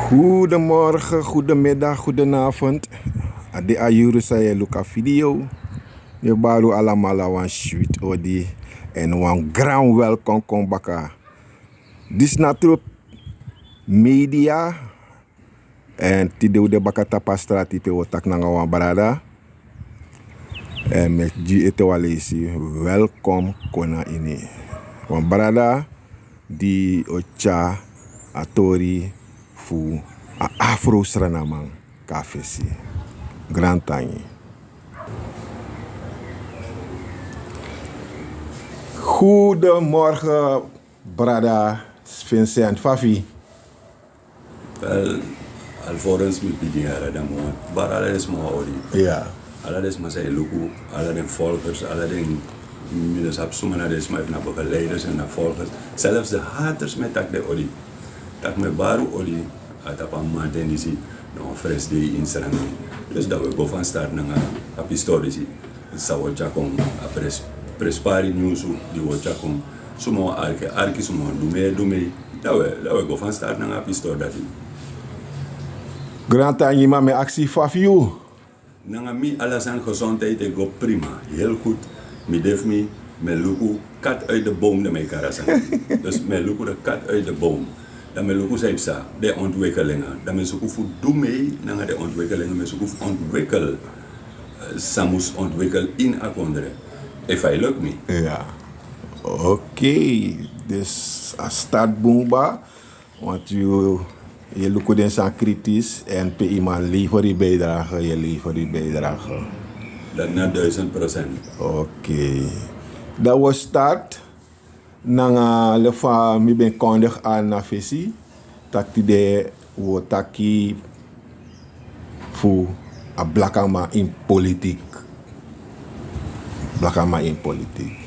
Goedemorgen, goedemiddag, goedenavond. Ade ayuru saya luka video. Je baru alamala wan shoot odi en wan grand welcome kom baka. Dis natuurlijk media en tideu de baka tapa strati pe wotak nanga wan barada. En met ji ete walesi welcome kona ini. Wan barada di ocha atori fu a Afro Srananman kafesi. Grand tangi. Goedemorgen, brada Vincent Fafi. Wel, alvorens met die jaren dan moet, maar alles moet houden. Ja. Alles moet zijn luku, alle de volgers, alle de minus absummen naar deze maar naar begeleiders en naar volgers. Zelfs de haters met tak de olie, tak met baru olie, uit op een maand en die zie, nog een fris day in Srananman. Dus dat we go van start naar een historici. Zou we jakom prespari nieuws die we jakom, sommige arki sommige dume. Dat we go van start naar een historie dat die. Grand tangi maar met actie Fafi. Nanga mi alles aan gezondheid go prima, heel goed. Mi def mi, me luku kat uit de boom de mij karasan. Dus me luku de kat uit de boom. Dan me luku zeipsa, de ontwikkelingen. Dan me zoeken voor doe mee, nanga de ontwikkelingen, me zoeken voor ontwikkel. Samus ontwikkel in akondre. If I look me. Ja. Oké. Dus als start boomba, want je lukt den zijn kritisch en per iemand liever die bijdrage, je liever die bijdrage. Dat na 1000%. Oké. Dat was start. Nanga lefa mi ben kondig aan na fesi. Takti de wo taki fu a blakama in politiek. Blakama in politiek.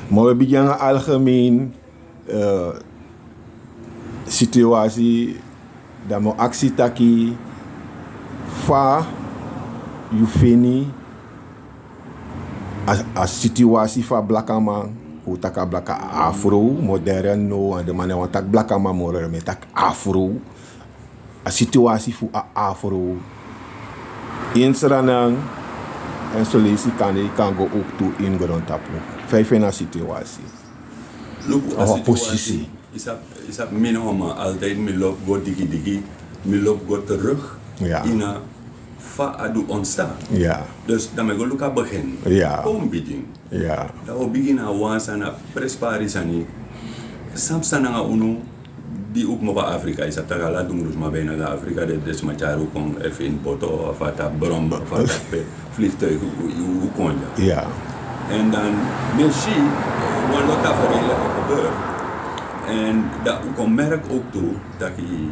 Maar we beginnen algemeen situatie dat mo actie taki fa you fini a situatie fa blakama hoe taka blaka afro modern no en de mannen want tak blakama more met tak afro a situatie fu a afro in Srananman en zo lees kan go ook toe in grond tapu vijf in a situatie Look, a positie is dat min altijd mi loop go digi, mi loop go terug in een fa adu ontstaan. Ja. Dus dan me go luka begin. Ja. Kom begin. Ja. Dat we beginnen aan wansa na prespari sani. Samsa na uno die ook maar Afrika is. Dat tagala doen maar bijna naar Afrika. Dat is maar jaren kon even in boto of dat brom of dat vliegtuig hoe kon je. Ja. En dan misschien wat dat verreden gebeurt. En dat ik merk ook toe dat je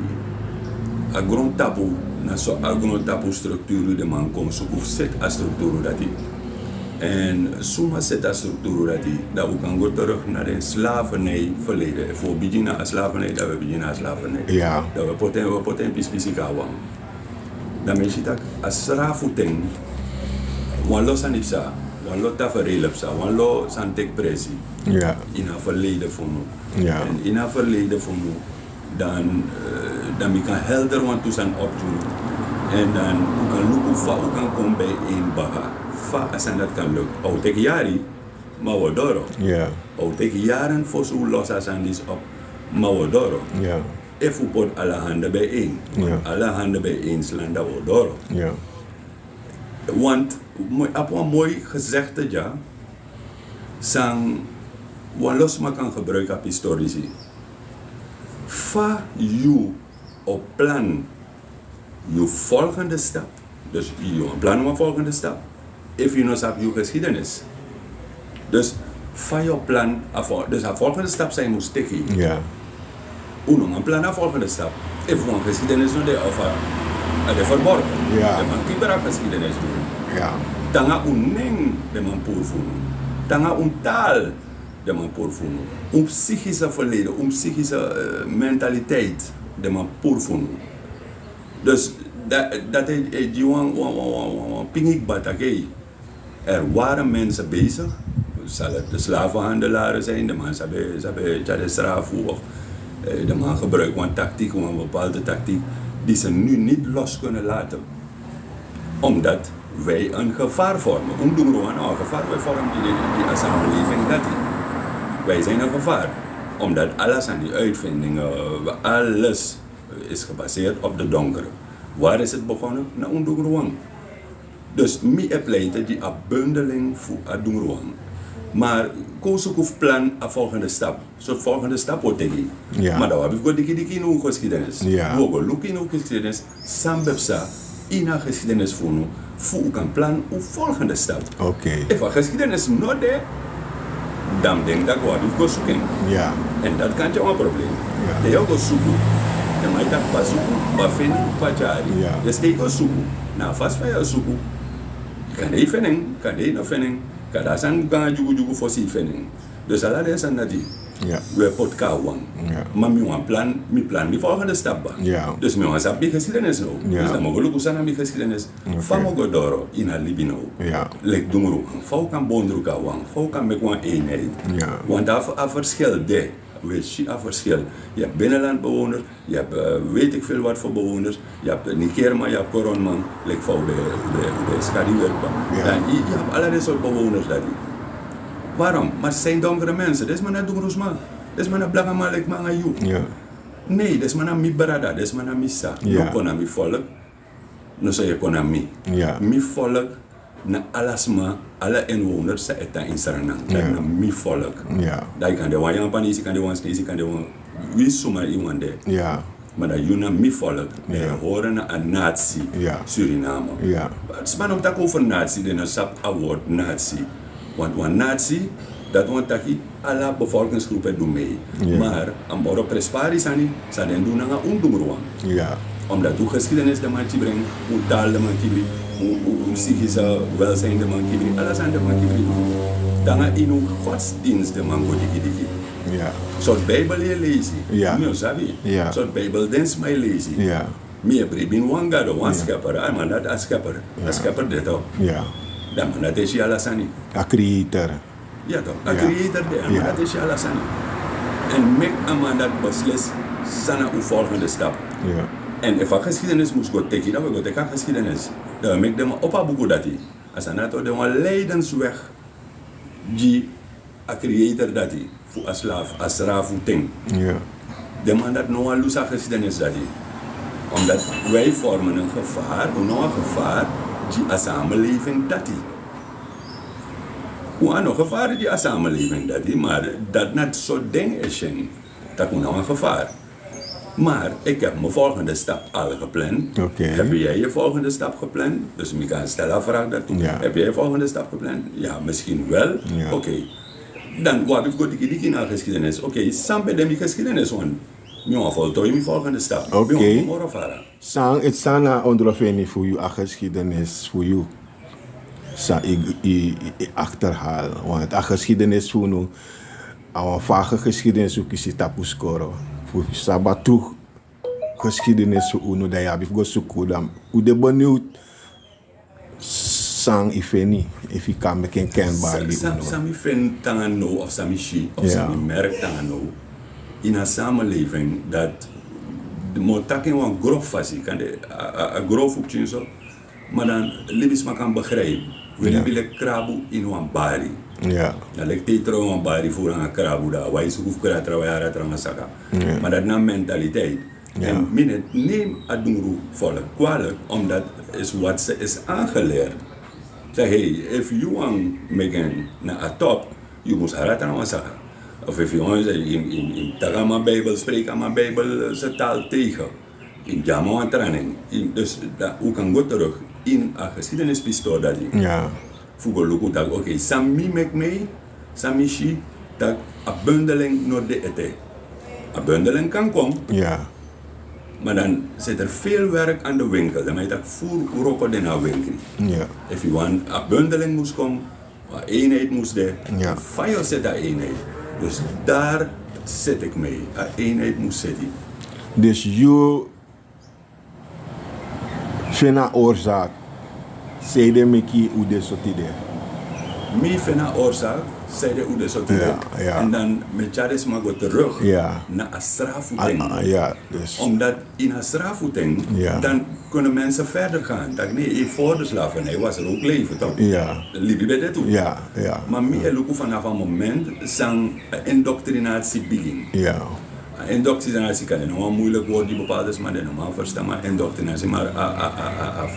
een grond taboe, na zo'n grond taboe structuur de man komt, zo of zet een structuur dat die. En soms zet een structuur dat we kan gaan terug naar de slavernij verleden. Voor beginnen als slavernij, dat we beginnen als slavernij. Ja. Dat we poten pispisica wang. Dan mensen dat als strafvoeting, wan los aan ipsa. Wan lo tafereelpsa, wan lo santek pressie. Ja. In haar verleden voor me. Ja. En in haar verleden voor me, dan kan helder want toe zijn opdoen. En dan kan lukken fa ook kan komen bij een baga. Fa als dat kan lukken. Au tegen jaren, maar we doro. Ja. Au tegen jaren voor zo los als aan die op, maar we doro. Ja. Even pot alle handen bijeen. Ja. Alle handen bijeen slaan dat we doro. Ja. Want op een mooi gezegde ja, sang wat los maar kan gebruiken op historici. Fa you op plan je volgende stap. Dus je plan een volgende stap. If you know sap je geschiedenis. Dus fa je plan, dus de volgende stap zijn moest tegen. Ja. Uno een plan de volgende stap. If een geschiedenis nu de of de verborgen. Ja. De man kibera geschiedenis doen. Ja. Tanga uneng de man poorvoelen. Tanga taal de man poorvoelen. Psychische verleden, psychische mentaliteit de man poorvoelen. Dus dat is die pingik batagay. Waren mensen bezig. Zal het de slavenhandelaren zijn, de man hebben de straf of de man gebruikt een tactiek, een bepaalde tactiek. die ze nu niet los kunnen laten. Omdat wij een gevaar vormen. Hoe doen we een gevaar? Wij vormen die samenleving dat die. Wij zijn een gevaar. Omdat alles aan die uitvindingen, alles is gebaseerd op de donkere. Waar is het begonnen? Na Undungruang. Dus mij pleiten die bundeling voor Undungruang. Maar koos plan een volgende stap. Zo'n volgende stap wordt tegen. Ja. Maar dan heb ik die in geschiedenis. Ja. We gaan look in geschiedenis. Sambepsa in een geschiedenis voor een plan een volgende stap. Oké. If een geschiedenis not there, dan denk dat we gaan zoeken. Ja. En dat kan je een probleem. Ja. De jou gaan zoeken. Dan moet je dat pas zoeken. Maar vind je wat jari. Ja. Je steekt gaan zoeken. Nou, vast van jou zoeken. Kan je vinden, kan je nog vinden. Kan dat zijn gaan jugu voor zich vinden. Dus alla is aan dat die. Ja. We pot kawang. Ja. Maar mijn plan die volgende stap. Ja. Dus mijn stap die geschiedenis nou. Ja. Dus dan mogen we ook aan mijn geschiedenis. Van Mogodoro in het Libino. Ja. Lek Dungru. Vou kan bondru kawang. Vou kan met een eenheid. Ja. Want daar verschil de. Weet je, verschil. Je hebt binnenlandbewoners, je hebt weet ik veel wat voor bewoners, je hebt Nikerma, je hebt Koronman, like voor de Skadiwerpa. Ja. Je hebt allerlei soort bewoners daar. Waarom? Maar het zijn donkere mensen, dat is maar naar Dungrusma. Dat is maar naar Blagama, like Mangayu. Ja. Nee, dat is maar naar mi brada, dat is maar naar mi sa. Ja. No kon naar mi volk, no zo je kon naar mi. Ja. Mi volk, na alasma, alle inwoners zijn het in Srananman. Dat is naar mi volk. Ja. Dat kan de wan Japanese, kan de wan Chinese, kan de wan wie zomaar iemand daar. Ja. Maar dat je naar mi volk, Ja. horen naar een natie, Ja. Suriname. Ja. Het is maar om te over natie, dan is het award natie. Want een natie, dat want dat alle bevolkingsgroepen doen mee. Ja. Maar aan boro prespari sani, ze doen naar een Undungruang. Ja. Omdat hoe geschiedenis de man brengt, hoe taal de man brengt, hoe psychische welzijn de man brengt, alles aan de man brengt. Dan in hoe godsdienst de man wordt die. Ja. Soort Bijbel je lezen. Ja. Niet sabi. Ja. Soort Bijbel dens mij lezen. Ja. Meer prebin wanga de wan schepper, maar dat als schepper. Als schepper dit ook. Ja. Dan man dat is je alasani. A creator. Ja toch, een Ja. creator daar, Ja. maar dat is je alasani. En mek een man dat beslist, sana uw volgende stap. Ja. En if een geschiedenis moest gaan tekenen, dan we gaan tekenen geschiedenis. Dan mek de man op een boek dat hij. Als hij net de man leidensweg, die een creator dat hij, voor een slaaf, als raaf voor ting. Ja. De man dat nog een losse geschiedenis dat hij. Omdat wij vormen een gevaar, een gevaar, die een samenleving dat hij. Hoe een gevaar die een samenleving dat hij, maar dat net zo'n ding is, dat is nou een gevaar. Maar ik heb mijn volgende stap al gepland. Oké. Heb jij je volgende stap gepland? Dus ik kan stellen een vraag daartoe. Ja. Heb jij je volgende stap gepland? Ja, misschien wel. Ja. Oké. Dan wat heb ik die naar geschiedenis? Oké, samen met die geschiedenis, want ik ga voltooien mijn volgende stap. Oké. Ik ga morgen varen. Sang, het staan na ondervinding voor je, a geschiedenis voor je. Sa, ik achterhaal. Want a geschiedenis voor nu, een vage geschiedenis ook is het tapu scoren. Voor sabatu geschiedenis voor nu, dat je hebt gezocht, dan hoe de benieuwd sang ifeni, if je kan met een kenbaar die Sami vind tangan no of sami shi of Ja. sami merk tangan no in een samenleving dat de motaken een grof was, kan de een grof ook zien zo, maar dan libis maar kan begrijpen. We Ja. willen krabu in een bari. Ja. Dan lijkt het trouw een bari voor een krabu daar. Wij zoeken voor het trouwens uit een saka. Ja. Maar dat is een mentaliteit. Ja. En minnen neem het doen volk kwalijk, omdat is wat ze is aangeleerd. Zeg, hey, if you want maken naar a top, you must harata na masaka. Of if you want in tagama Bijbel spreken, maar Bijbel ze taal tegen. In jamo aan training. Dus hoe kan goed terug in een geschiedenispistool dat je. Ja. Voegen luku dat oké, sami mek mee, sami shi dat een bundeling naar de ete. Een bundeling kan komen. Ja. Maar dan zit er veel werk aan de winkel. Dan moet je dat voor roken in een winkel. Ja. If you want, een bundeling moest komen, een eenheid moest er. Ja. Van jou zit dat eenheid. Dus daar zit ik mee. Een eenheid moest zitten. Dus je vindt een oorzaak. Zeg de meki hoe de soort idee. Mij vind een oorzaak, Zij de Oede zo Ja. En dan met Charis maar go terug naar Asrafuting. Dus. Omdat in Asrafuting, dan kunnen mensen verder gaan. Dat nee, voor de slavernij was er ook leven toch? Ja. Libi bij dit toe. Ja. Maar meer lukken vanaf een moment zijn indoctrinatie begin. Ja. Indoctrinatie kan een moeilijk woord die bepaald is, maar normaal verstaan maar indoctrinatie. Maar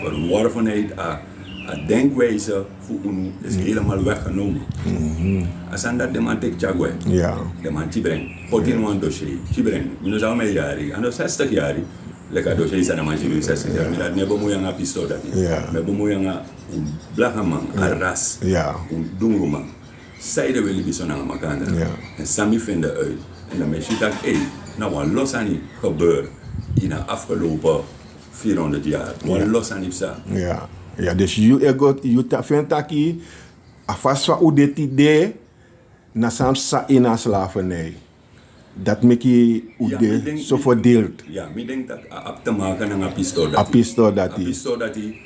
verworvenheid, denkwijze voor ons is helemaal weggenomen. Als aan dat de man tek chagwe, de man chibreng, potin een dossier, chibreng, we zou mij jaren, en 60 jaar, lekker dossier is aan de man chibreng 60 jaar, maar dat hebben we een pistool dat is, we hebben een blagaman, een ras, een dungroman, zijde willen die zo naar elkaar, en Sami vinden uit, en dan mensen dat, nou wat los aan die gebeurt in de afgelopen 400 jaar, wat los aan die psa. Ja, dus je vindt dat je afast van hoe dit idee na samsa in een slavernij. Dat maakt je zo verdeeld. Ja, ik denk dat op te maken aan een pistool. Een pistool dat hij. Een pistool dat hij.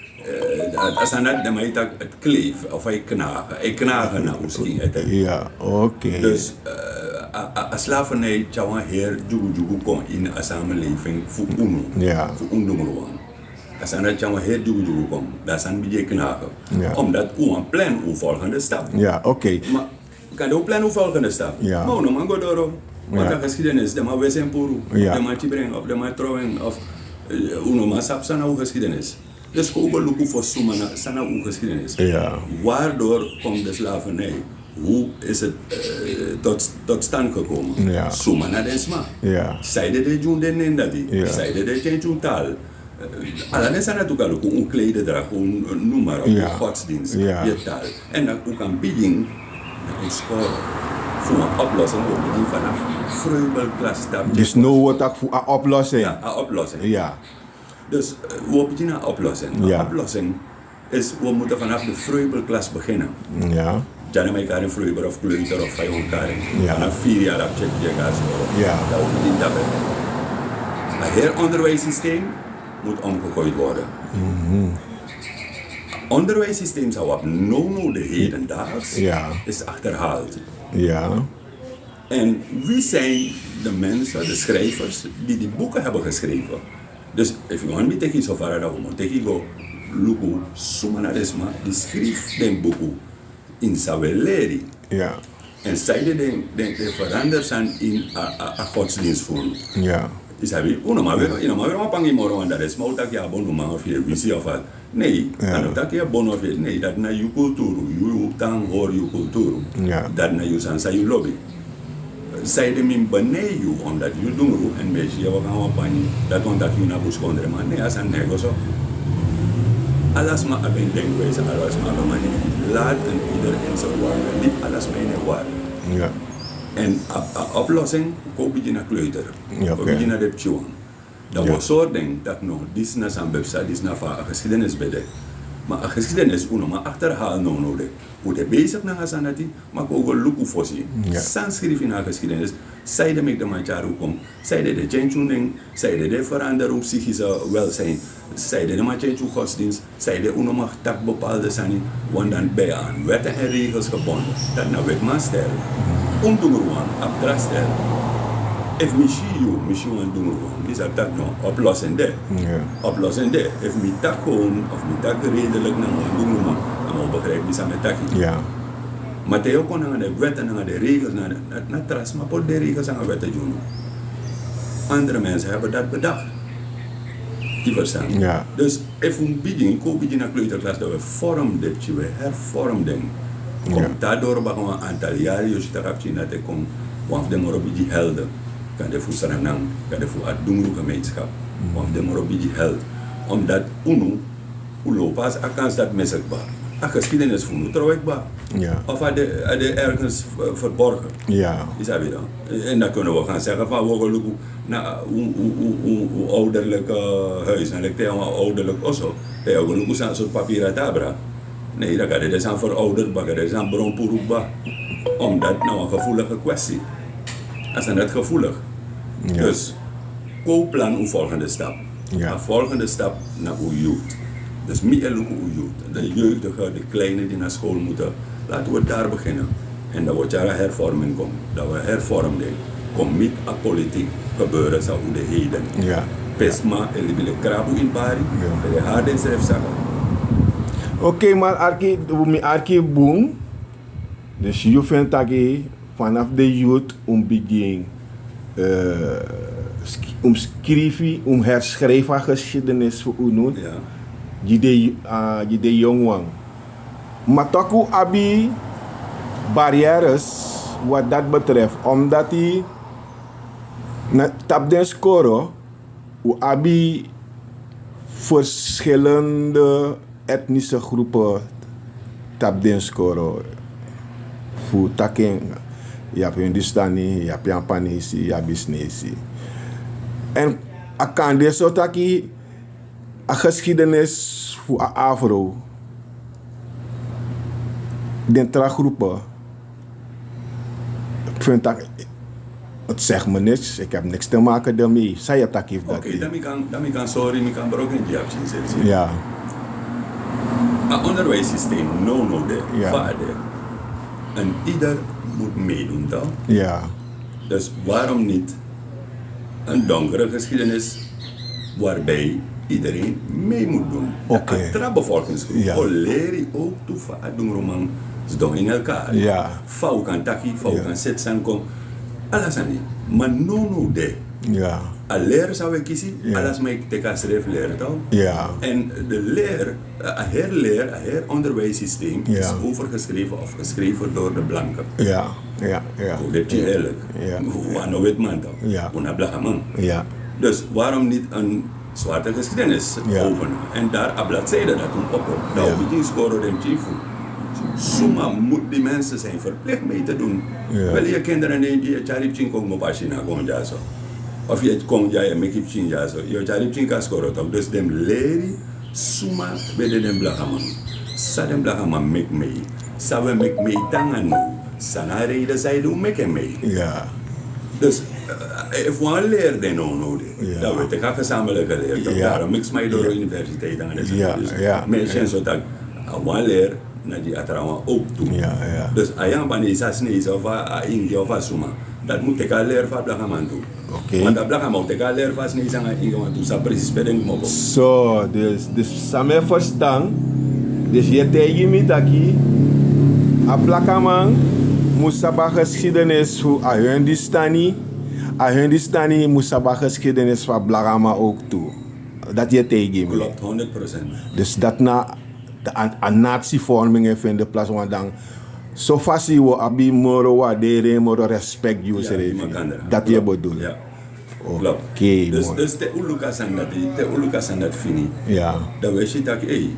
Als hij dat dan het kleef of hij knagen. Hij knagen naar ons ging. Ja, oké. Dus als slavernij zou een heer jugu kon in een samenleving voor uno. Ja. Voor uno. Als aan dat je heel duur komt, dat is een beetje knagen. Omdat u een plan uw volgende stap. Ja, oké. Maar kan je plan uw volgende stap? Ja. Maar no man go door. Want de geschiedenis, de man wezen puru, de man brengen of de man trouwen of uno man sap sana uw geschiedenis. Dus ook wel lukken voor sumana sana uw geschiedenis. Waardoor komt de slavernij? Hoe is het tot stand gekomen? Sumana desma. Zijde de jun den nendati. Zijde de jun taal. Alleen zijn natuurlijk ook een klededrag, noem maar op, godsdienst, je taal. En dan ook een bieding naar een school voor een oplossing, ook die vanaf vreubelklas. Dus nu wordt dat voor een oplossing? Ja, een oplossing. Ja. Dus we beginnen een oplossing. Een oplossing is, we moeten vanaf de vreubelklas beginnen. Ja. Janne mij elkaar in vreubel of kleuter of vijf elkaar. Vanaf 4 jaar op check je gaat zo. Ja. Dat we niet daarbij. Een heel onderwijssysteem moet omgegooid worden. Onderwijssysteem zou op de hedendaags is achterhaald. Ja. En wie zijn de mensen, de schrijvers, die boeken hebben geschreven? Dus, if you want me to take so far dat we moeten go, Luku, Sumanaresma, die schreef den boeken in Saveleri. Ja. En zij de veranderd zijn in een godsdienstvorm. Ja. Is hij weer, maar weer een pangi moro en dat is maar dat je abono maar of je visie of wat. Nee, dat je abono of je nee, dat na je cultuur, je tang hoor je cultuur. Dat na je sansa je lobby. Zij de min beneden je omdat je doen en mensen je gaan op pangi dat omdat je naar bus kondre maar nee als een nego zo. Alles maar een denkwijze, alles maar een manier. Laat en ieder in zijn waarde, niet alles mijn waarde. Ja. En een oplossing, koop je naar kleuter. Koop je naar de pjoen. Dat was zo denk dat nog, dit is naar zijn website, dit is naar een geschiedenis bij de. Maar een geschiedenis, maar achterhaal nodig. Hoe de bezig naar Hasanati, maar ook wel lukken voor zich. Sans schrijven naar geschiedenis, zij de met de mancharu kom, zij de changing, zij de verandering psychische welzijn, zij de mancharu godsdienst, zij de mag tak bepaalde zijn, want dan bij aan wetten en regels gebonden. Dat nou wet man stel. Ondungeruan, abdrastel. If misschien een dungeruan, is dat nou oplossende. Oplossende. If mi tak gewoon, of mi tak redelijk naar een dungeruan, dan begrijp je samen taki. Maar te ook naar de wetten, naar de regels, naar tras, maar voor de regels aan de wetten doen. Andere mensen hebben dat bedacht. Die verstaan. Dus if een bieding, koop je naar kleuterklas, dat we vormden, we hervormden. Daardoor hebben we een aantal jaren, als je daarop ziet dat ik kom, want de morobiji helden. Kan de voor Srananman, kan de voor het gemeenschap, want de morobiji held. Omdat UNO, pas a kans dat misbruikbaar. A geschiedenis voor nu trouwens. Of had de ergens verborgen. Is dat weer dan? En dan kunnen we gaan zeggen van we willen naar hoe ouderlijke huis en ik denk wel ouderlijk osso. We willen zo'n soort papier tabra. Nee, dat gaat het aan verouderd, dat is aan bronpoeroeba. Omdat nou een gevoelige kwestie. Dat is net gevoelig. Dus koopplan uw volgende stap. De volgende stap naar uw jeugd. Dus niet alleen uw jeugd. De jeugdigen, de kleinen die naar school moeten. Laten we daar beginnen. En dat wordt jaren hervorming komt. Dat we hervormden. Kom niet aan politiek gebeuren zou de heden. Ja. Pesma, en die krabu in pari. En de harde schrijf zaken. Oké, maar arki boom. Dus je vindt dat je vanaf de jeugd begin herschrijven geschiedenis voor u. Ja. Je de jongwang. Maar toch ook abi barrières wat dat betreft, omdat hij tap den score, hoe abi verschillende etnische groepen tap den score. Voor taking, je hebt Hindustani, je hebt Japanese, je hebt Bisnesi. En ik kan deze taki een geschiedenis voor Afro. De tragroepen. Ik vind dat, het zegt me niks, ik heb niks te maken daarmee. Zij het tak heeft dat. Oké, dan kan sorry, ik kan broken die actie zetten. Ja. Het onderwijssysteem, no de, Ja. vader. En ieder moet meedoen dan. Ja. Dus waarom niet een donkere geschiedenis waarbij iedereen mee moet doen? Oké. Een trapbevolkingsgroep. Ja. Oleri ook toevallig doen roman. Ze doen in elkaar. Ja. Fau kan taki, fau Ja. kan setsan kom. Alles aan die. Maar no de. Ja. Een leer zou ik kiezen, Ja. alles maar ik te schrijf leren toch? Ja. En de leer, een heronderwijssysteem Ja. is overgeschreven of geschreven door de blanken. Ja. Ja. Ja. Hoe dat je eerlijk? Ja. Hoe aan wit man toch? Ja. Hoe naar blakke man. Ja. Dus waarom niet een zwarte geschiedenis Ja. openen? En daar een bladzijde dat toen op. Dat Ja. we die scoren dem chief. Suma moet die mensen zijn verplicht mee te doen. Ja. Wel je kinderen neemt je charip chin kong op als je naar kon ja zo. Of je kon ja je make it chin ja zo. Je charip chin kan scoren toch. Dus dem leren suma bij dem blakke man. Sa dem blakke man make mee. Sa we make mee tangan nu. Sana reden zij doen make mee. Ja. Dus if we leer de nodig, Ja. dat we te gezamenlijk geleerd. Ja. Daarom mix mij door de universiteit aan. Ja, ja. Mensen zodat we leer naar die atrouwen ook toe. Ja, ja. Dus ayam banisa snees of ingi of suma. Dat moet ik al leren van blagaman toe. Oké. Want dat blagaman moet ik al leren van snees aan ingi want toen precies bij den mobile. Zo, dus samen verstaan. Dus je tegen me taki. A plakaman musaba geschiedenis voor a Hindustani. A Hindustani musaba geschiedenis van Blagama ook toe. Dat je tegen me. Klopt, 100%. Dus dat na een natievorming heeft in de plaats, want dan zo vast we abi moro waarderen, moro respect Ja, je die makandra. dat je Klopt. bedoelt. Ja. Oké, Klopt. mooi. Dus te ulukas aan dat fini. Ja. Dat we zien dat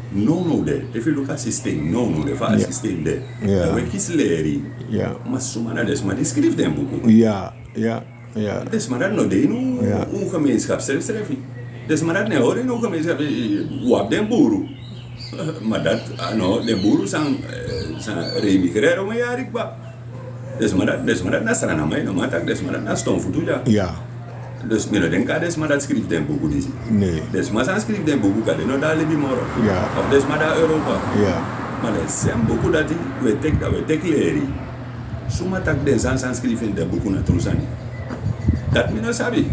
no de, if you look at systeem, no de, van Ja. systeem de. Ja. Dat we kies leren. Ja. Maar sumana des, maar die schrijft den boek. Ja, ja, ja. Dus maar dat no de, no Ja. gemeenschap schrijf. Dus maar dat ne hoor, no gemeenschap, wap den boeru. Maar dat, de boeru zijn remigreren om een jaar ik ba. Dus maar dat na Srananman, no maar dat, dus maar dat na Stonfutu ja. Ja. Dus mino den ka des maar dat schrijft den boek die. Nee. Dus maar zijn schrijft den boek ka de no daar libi moro. Ja. Of dus maar daar Europa. Ja. Maar er zijn boeken dat we tek leren. Suma tak den san schrijven in de boeken na trusani. Dat mino sabi.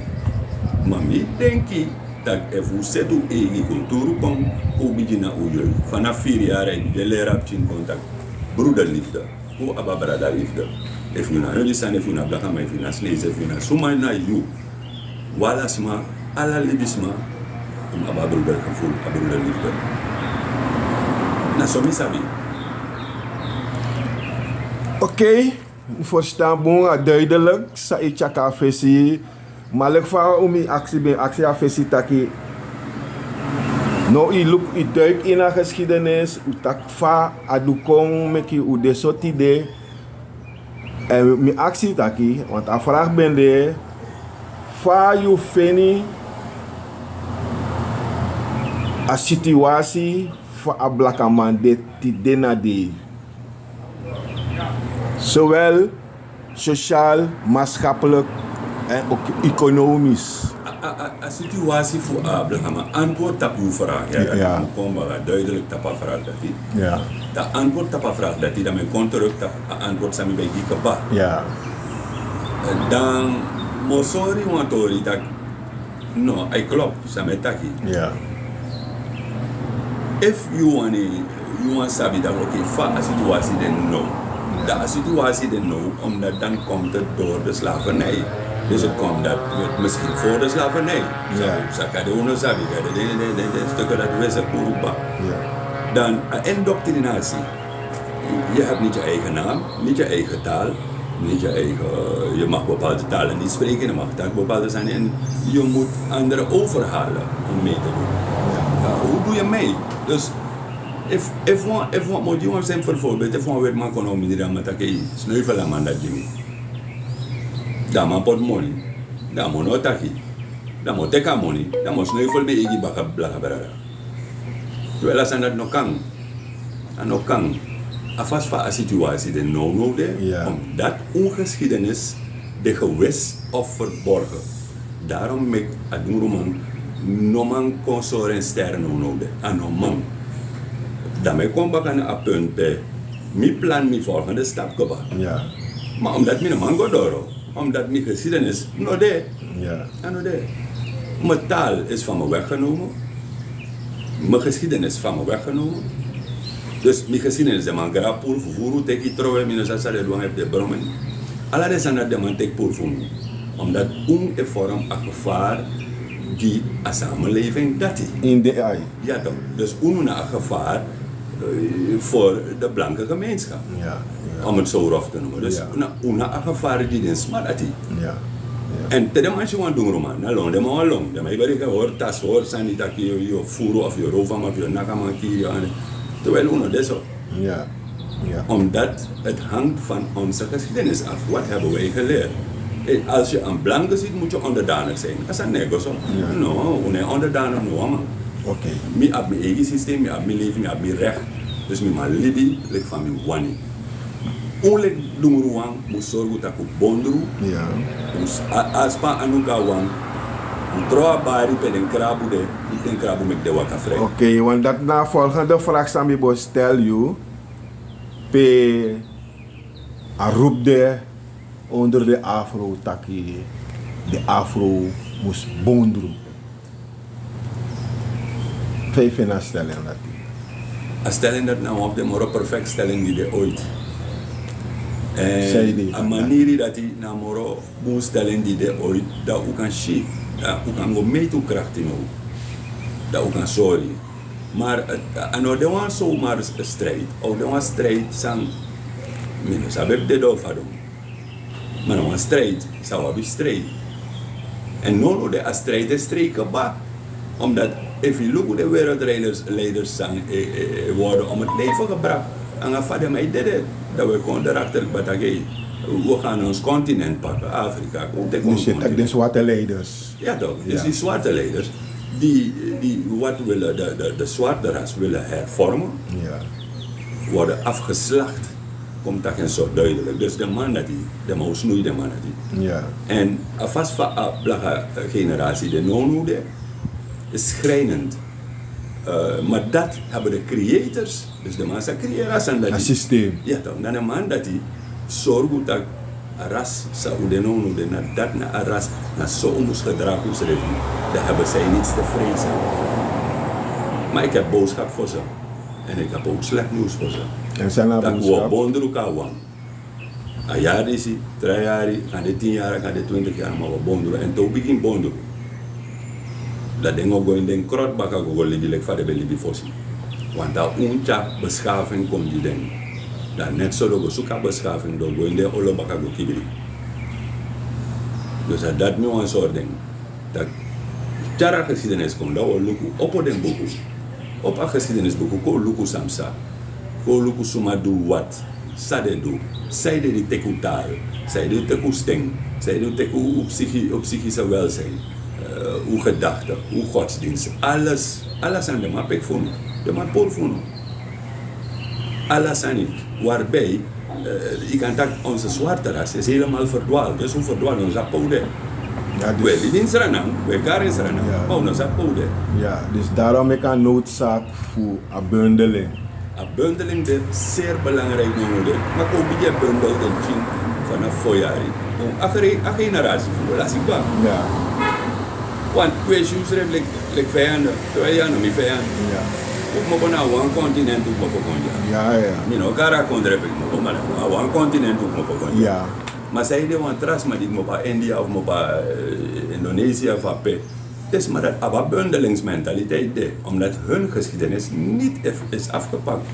Maar mi denki dat if we zetten eigen cultuur kom begina ujul. Vanaf 4 jaar de leraar in contact. Broederliefde. Hoe abba braderliefde. If you na Hindustan, if you na Black if you na Sneeze, if you na Suma na you. Walasma, ala libisma. Abba broedergevoel, abba broederliefde. Na somi sabi. Oké, verstaan bon, duidelijk. Sa ik chaka fesi. Maar ik vraag om die actie afesi taki. No, i duik in de geschiedenis. U tak fa adukong meki u de soort idee. En mijn actie taki, want de vraag ben de. Fa you feni. A situatie van a blakke man de dena de. Zowel sociaal, maatschappelijk en ook economisch. een situatie voor maar antwoord op uw vraag. Ja. Komen duidelijk op een vraag dat hij. Ja. Dat antwoord op een vraag dat hij dan met komt terug op een antwoord samen bij Bika. Ja. Dan mo sorry want tori dat no, I klopt samen taki. Ja. If you want sabi dat oké, fa een situatie dan no. Dat situatie dan no, omdat dan komt het door de slavernij. Dus het komt dat misschien voor de slavernij. Zaka de uno sabi, de stukken dat we zijn Kuruba. Dan een indoctrinatie. Je hebt niet je eigen naam, niet je eigen taal, niet je eigen. Je mag bepaalde talen niet spreken, je mag daar bepaalde zijn en je moet anderen overhalen om mee te doen. Hoe doe je mee? Dus if one moet je zijn bijvoorbeeld, if one weet man kon om die dan met een sneuvelen man dat je niet. Dan man pot money, dan moet not taki, dan moet teka money, dan moet sneuvel bij igi baka blaga berada. Terwijl als dat nog kan, en nog kan, afas van een situatie die no de, omdat ongeschiedenis de gewis of verborgen. Daarom met het noemen no man consoren sterren no de, en no man. Daarmee kom ik aan een punt bij, mijn plan, mijn volgende stap gebaat. Maar omdat mijn man gaat door, omdat mijn geschiedenis no de, en no de. Mijn taal is van me weggenomen. Mijn geschiedenis van me weggenomen. Dus mijn geschiedenis is man grapur, vervoer, teki trouwen, mijn zassa de douane heeft de brommen. Alla de zijn de man tek pour voeren. Omdat een vorm een gevaar die een samenleving dat is. In de AI. Ja toch. Dus een gevaar voor de blanke gemeenschap. Om het zo rof te noemen. Dus een gevaar die in smart dat is. En te de mensen want doen roman, na long, de man long, de mij bericht hoor, tas hoor, zijn niet dat je voeren of je roven of je nakaman kieren, terwijl uno dat zo. Omdat het hangt van onze geschiedenis af. Wat hebben wij geleerd? Als je een blanke ziet, moet je onderdanig zijn. Dat is een nego zo. No, een onderdanig no man. Oké. Ik heb mijn eigen systeem, ik heb mijn leven, ik heb mijn recht. Dus mijn man libi, ligt van mijn wani. Onlijk doen we moet zorgen dat ik bondru. Dus als pa anuka wang, trouw bari per den krabu de, den krabu met de waka vrij. Oké, want dat na volgende vraag sami bo stel you pe a roep de onder de Afro taki, de Afro moest bondru. Vijf in een stelling dat. Een stelling dat nou op de moro perfect stelling die de ooit. En een manier dat hij naar moro moet stellen die de ooit, dat ook kan zien, dat ook kan go mee toe krachten nou, dat ook kan sorry. Maar en de one zomaar strijd, of de one strijd zijn, minus heb de doof hadden. Maar de one strijd zou we strijd. En no de strijd is strijd ba, omdat if you look at de wereldleiders zijn worden om het leven gebracht. En dan vader mij deed het. Dat we konden erachter batagen. We gaan ons continent pakken, Afrika. Dus je hebt de zwarte leiders. Ja toch, dus die zwarte leiders die wat willen, de zwarte ras willen hervormen, worden afgeslacht. Komt dat geen zo duidelijk. Dus de man dat die, de man snoeit de man dat die. En vast van de generatie, de non-hoede, is schrijnend. Maar dat hebben de creators, dus de mensen creëren dat een systeem. Ja toch, dan de man dat die zorgt dat een ras zou de non-hoede, dat naar een ras, naar zo moest gedragen, dat hebben zij niets te vrezen. Maar ik heb boodschap voor ze. En ik heb ook slecht nieuws voor ze. En zijn er boodschap? Dat we bonden elkaar wang. Een jaar is hij, 3 jaar, kan de 10 jaar, kan de 20 jaar, maar we bonden. En toen begin bonden. Dat ding ook in den krot bakken go liggen lek vader beli bifosi. Want dat uncha beschaving komt die ding. Dat net zo logo zoeken beschaving door go in de olle bakken go kibri. Dus dat nu een soort ding. Dat jara geschiedenis komt, dat we luku op den boku. Op een geschiedenisboek, ko luku samsa. Ko luku suma do wat. Sade do. Zij de teku taal. Zij de teku sting. Zij de teku psychische welzijn. Hoe gedachten, hoe godsdienst, alles aan de map ik vond, de map voor vond. Alles aan het, waarbij ik kan dat onze zwarte ras is helemaal verdwaald. Dus hoe verdwaald ons apode. Ja, dus- We in Srananman, we gaan in Srananman. Ja. Maar we zijn poeder. Ja, dus daarom ik een noodzaak voor een bundeling. Een bundeling is zeer belangrijk nodig. Maar ook die bundel dan zien vanaf voorjaar. Als je generatie voor laat ik wel. Ja, Want twee shoes hebben like vijanden, 2 jaar nog niet vijanden. ja, Ook maar van een continent ook maar voor ja, ja. You know, kara kondre ik maar een continent ook maar voor Ja, Maar zij die want trust maar die maar India of maar Indonesië of AP. Het is maar dat een bundelingsmentaliteit de, omdat hun geschiedenis niet is afgepakt.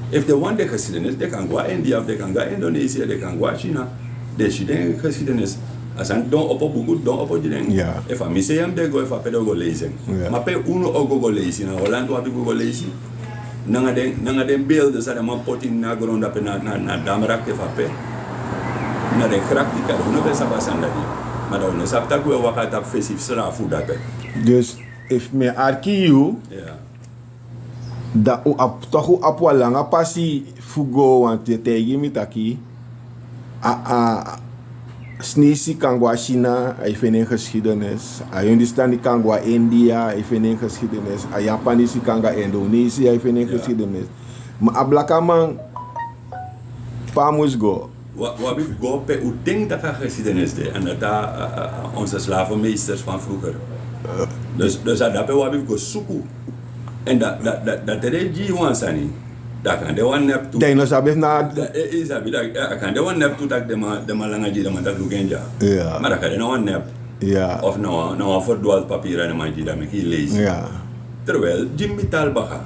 If they want de geschiedenis, they kan gaan India, they kan gaan Indonesië, they kan gaan China. Deze geschiedenis. Als een don op een boek, don op een ding. Ja. If een museum de go, if een pedagoog lezen. Ja. Maar pe uno ook go lezen. Na Holland wat ik go lezen. Nanga den beelden zijn man potin na grond op na damrak te vape. Na de praktica, uno besa basanda di. Maar dan is dat we wakat op fesif sera fu dat. dus if me arkiu, Ja. dat toch op wat lange passie fugo want je tegen me taki. Snisi kan gwa China, hij vindt een geschiedenis. Hindustani kan gwa India, hij vindt een geschiedenis. Japanese kan gwa Indonesië, hij vindt een geschiedenis. Maar ablakaman, pa moest go. Wat ik go pe u denk dat geschiedenis de en dat onze slavenmeesters van vroeger. Dus dat pe wat ik go zoeken. En dat de G1 sani. Dat kan de one nep toe. Denk nog sabes na. Is dat kan de one nep toe dat de malanga G de dat lugenja. Ja. Maar dat kan de one nep. Ja. Of nou verdwaald papier en man G dat ik lezen. Ja. Terwijl Jimmy Talbaga,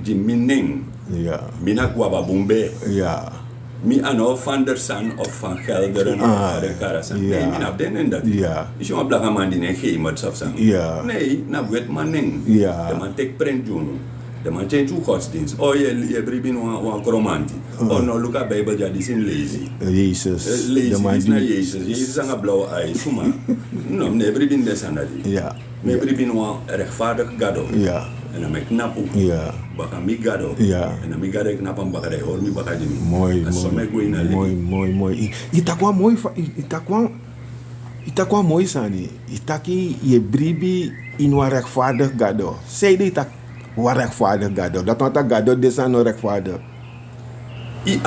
Jimmy Ning, Ja. Mina Kwababumbe. Ja. Mi ano van der San of van Gelderen of van de Karasan. ja. Nee, mi na den en dat. Ja. Is je maar blaga man die nee geen wat of sang. Ja. Nee, na wet man ning. Ja. De man tek prent doen. De man change uw godsdienst. Oh je bribin wan kromanti. Oh no look at Bijbel ja die zijn lazy. Jezus. Lazy is na Jezus. Jezus aan een blauwe ei. Suma. No, nee bribin des aan dat. Ja. Me bribin wan rechtvaardig gado. Ja. En dan me knap ook. Ja. Baka mi gado. Ja. En dan mi gado knap aan baka de hoor mi baka jimi. Mooi, mooi. Itakwa mooi sani. Itaki je bribi in wa rechtvaardig gado. Zeg dit tak wa rechtvaardig gado. Dat want dat gado desa no rechtvaardig. I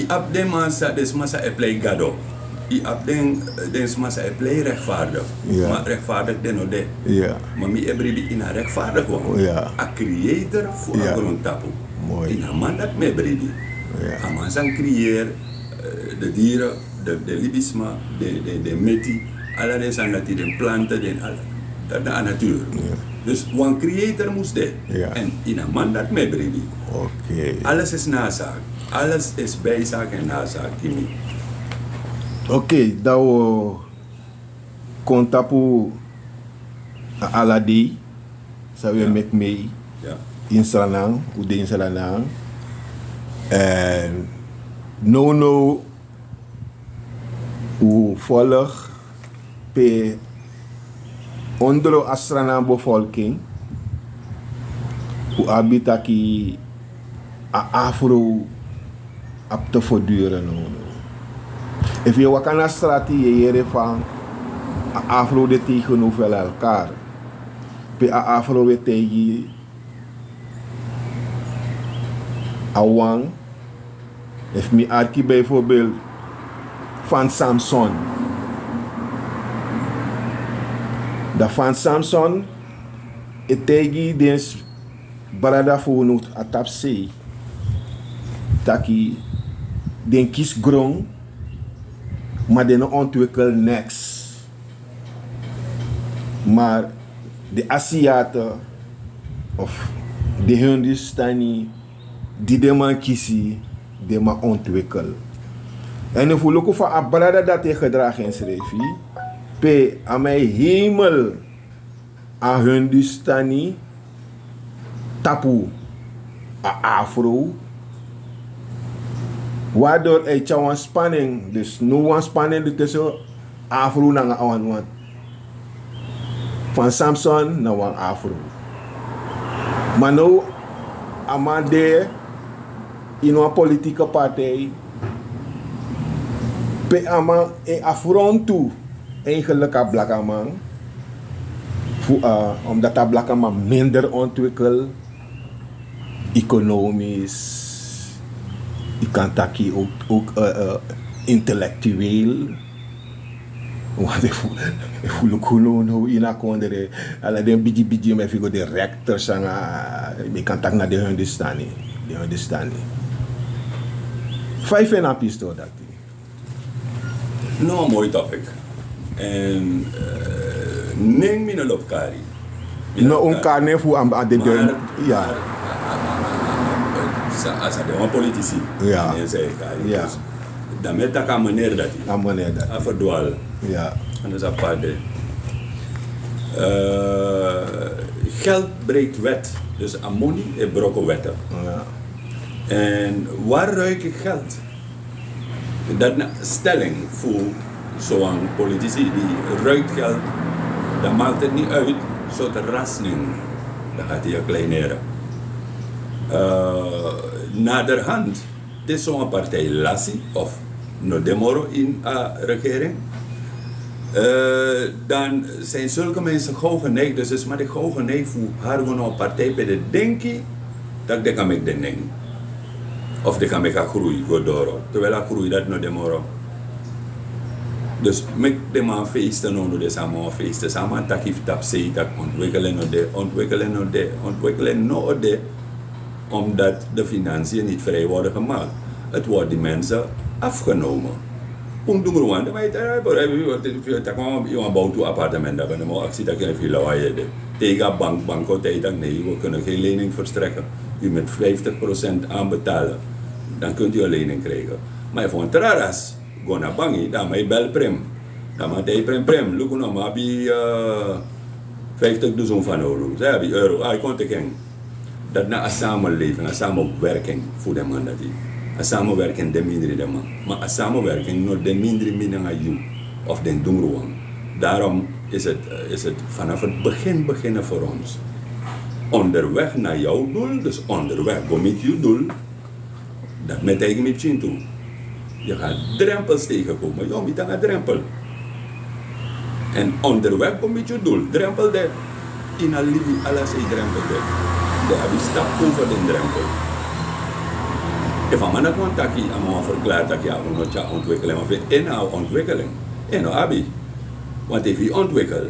ap den massa des massa e play gado. I ap den massa e play rechtvaardig. Ja. Maar rechtvaardig den no de. Ja. Maar mi e bribi in a rechtvaardig won. Ja. A creator voor Ja. a grondtapu. Mooi. In a man dat me bribi. Ja. A man san creëer de dieren, de libisma, de meti, alle de san dat die de planten, dat de natuur. Ja. Dus one creator moest de. Ja. En in a man dat me bribi. Oké. Alles is nazaak. Alles is bijzaak en nazaak. Kimi. Oké, dat we kontapu aladi. Zou je Ja. met mij Ja. in Srananman, hoe in Srananman. En no hoe volg pe onder de Srananman bevolking hoe abitaki a Afro op te voortduren. If je wakana strategie je van a Afro de tegenover elkaar. Pe a Afro we tegen Awang. If me arki bijvoorbeeld van Samson. Dat van Samson het tegen des barada voor nog atap sei. Taki den kies grond maar den ontwikkel niks. Maar de Aziaten of de Hindustani die de man kiezen, de man ontwikkel. En if we look voor a brada dat hij gedragen in schreefie, pe aan mijn hemel a Hindustani tapu a Afro. Waardoor er een spanning, dus no one spanning tussen Afro en awan. Van Samson naar een Afro. Maar nu, amade in een politieke partij, pe ama een affront toe, eigenlijk een black man, Omdat dat blakken maar minder ontwikkeld, economisch, je kan taki ook intellectueel. Want ik voel ook gewoon hoe je naar kondere, alle den bigi met figo de rectors en je kan tak naar de Hindustani, Vijf en een pistool dat. No, mooi topic. En neng mina lopkari. No un carne fu am de ja. Als er een politici. Ja. Ja. Dan met dat aan meneer dat. Aan meneer dat. Aan verdwaal. Ja. En dat is apart. Geld breekt wet. Dus ammonie is brokken wetten. Ja. En waar ruik ik geld? Dat is een stelling voor zo'n politici die ruikt geld, dan maakt het niet uit, zo'n rasning, dan gaat hij je kleineren. Naderhand, het is zo'n partij Lassie of no demoro in regering, dan zijn zulke mensen gauw geneigd, dus is maar de gauw geneigd voor haar gewoon partij bij de denken, dat ik kan ik de ding. Of de kan ik groeien, go door. Terwijl ik groei, dat no demoro. Dus met de man feesten, no de samen feesten, samen takif tap zei dat ontwikkelen no de, omdat de financiën niet vrij worden gemaakt. Het wordt die mensen afgenomen. Om gewoon, dan weet je, dat je bouwt een appartement, dat ben je actie dat je veel lawaai hebt. Tegen bank, nee, we kunnen geen lening verstrekken. U met 50% aanbetalen, dan kunt u een lening krijgen. Maar voor een terras, go naar bangi, dan moet je bel prem. Dan moet je prem. Look nou, maar bij 50.000 Fanowdu. Zij hebben euro, ik kon te kijken. Dat na een samenleving, een samenwerking voor de man dat die. Een samenwerking de minder de man. Maar een samenwerking nog de minder aan jou. Of den doenroan. Daarom is het vanaf het begin beginnen voor ons. Onderweg naar jouw doel, dus onderweg kom met jouw doel, dat met eigen met je toe. Je gaat drempels tegenkomen, je moet aan een drempel. En onderweg kom met je doel, drempel de, in een liefde, alles is drempel de. De heb je stap over de drempel. If ik want dat je aan verklaart dat je een ontwikkeling, of in een ontwikkeling, in een abi. Want als je ontwikkelt,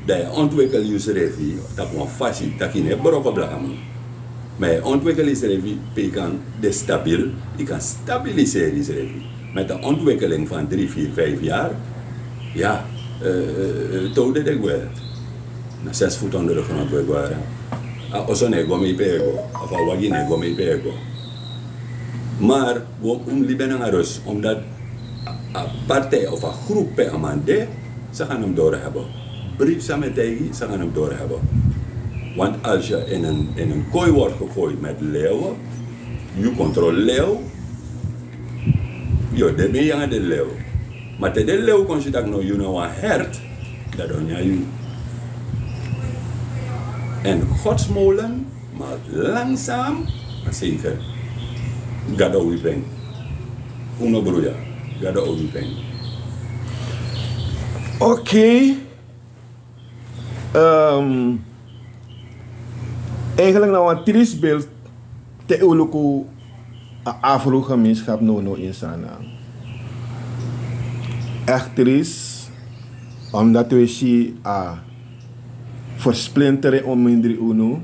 dat je ontwikkelt je regie, dat is fashion, dat je niet brokken blijven. Maar ontwikkel je regie, je kan de stabiel, je kan stabiliseren je regie. Met de ontwikkeling van 3, 4, 5 jaar, ja, toon dit ik wel. Na 6 voet onder de grond wil ik waren. Als een go mee pego, of een wagine go mee pego. Maar we liepen naar rust, omdat een partij of een groep per amande, ze gaan hem doorhebben. Brief samen tegen, ze gaan hem doorhebben. Want als je in een kooi wordt gegooid met leeuwen, je controleert, je de mee aan de leeuw. Maar de leeuw kon je dat nog een hert, dat doe je. En godsmolen maakt langzaam, maar zeker, gada oefening. Uno broeia, gada oefening. Oké. Eigenlijk nou een triest beeld te uluku Afro gemeenschap no in Srananman. Echt triest, omdat we zien versplinteren om minder uno,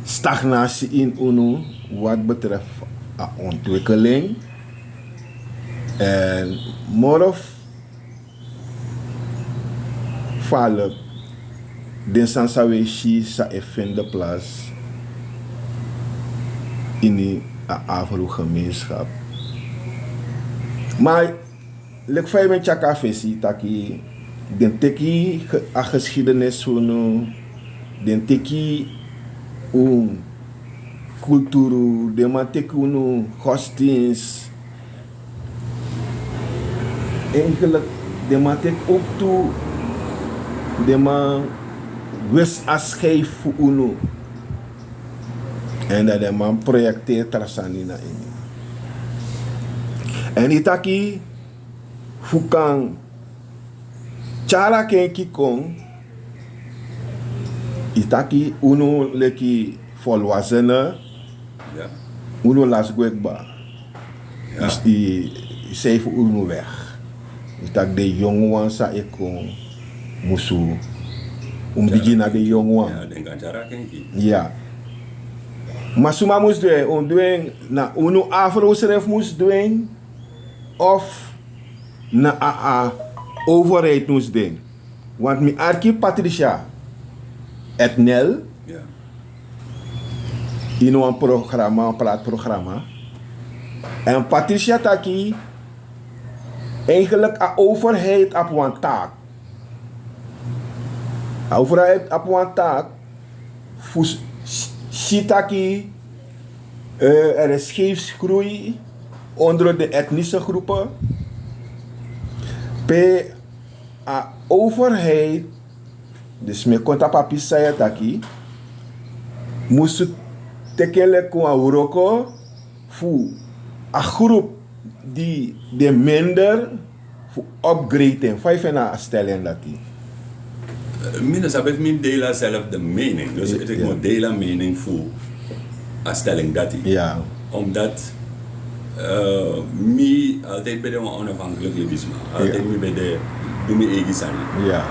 stagnatie in uno wat betreft ontwikkeling en more of vallen den sansaweshi sa effende plaats in die Afro gemeenschap. Maar lek fay met chaka fesi taki den teki a geschiedenis van den teki cultuur, den man teki godsdienst. Eigenlijk de man teki ook toe de man wist als schijf voor uno. En dat de man projecteert trasanina in. En itaki fukan Chala kenki kon itaki uno leki volwassenen, Ja. uno las gwekba. Ja. Dus die zeven uno weg. Itak de jongen sa ekon musu begin na de jongen. Ja, denk aan Chara Kenki. Ja. Maar suma moest doen, ondoen na uno Afro schrijf moest doen of na a overheid moest doen. Want mi arki Patricia Etnel Ja. in een programma, een praatprogramma. En Patricia taki eigenlijk a overheid op een taak. A overheid op een taak fus sitaki er is scheefsgroei onder de etnische groepen. P a overheid, dus me konta papi saya taki, moest tekele ko a uroko fu a groep die de minder fu upgraden, vijf en a stellen dat die. Minus heb ik mijn dela zelf de mening. Dus ik moet dela mening voor een stelling dat hij. Ja. Omdat mij altijd bij de onafhankelijk libisme. Altijd mij bij de doe me eigen zijn. Ja.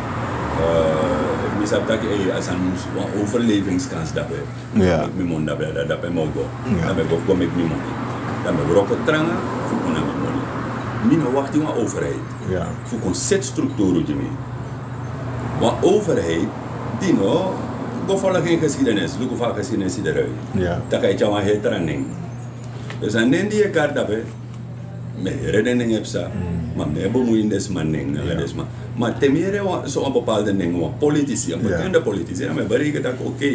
Ik snap dat ik als een overlevingskans daarbij. Ja. Ik mijn mond daarbij, daarbij mogen. Ja. Daarbij kom ik mijn mond. Daarbij roken trangen, voor kon mijn mond. Mijn wacht in overheid. Ja. Voor kon zetstructuur uit je mee. Want overheid, die no, go volgen geen geschiedenis, look vaak geschiedenis eruit. Ja. Dat kan je jou heel training. Dus aan die je kaart daarbij, met redening heb je, maar met bemoeien des man ding, maar ten meer zo'n bepaalde ding, want politici, een bekende politici, dan bereiken dat oké.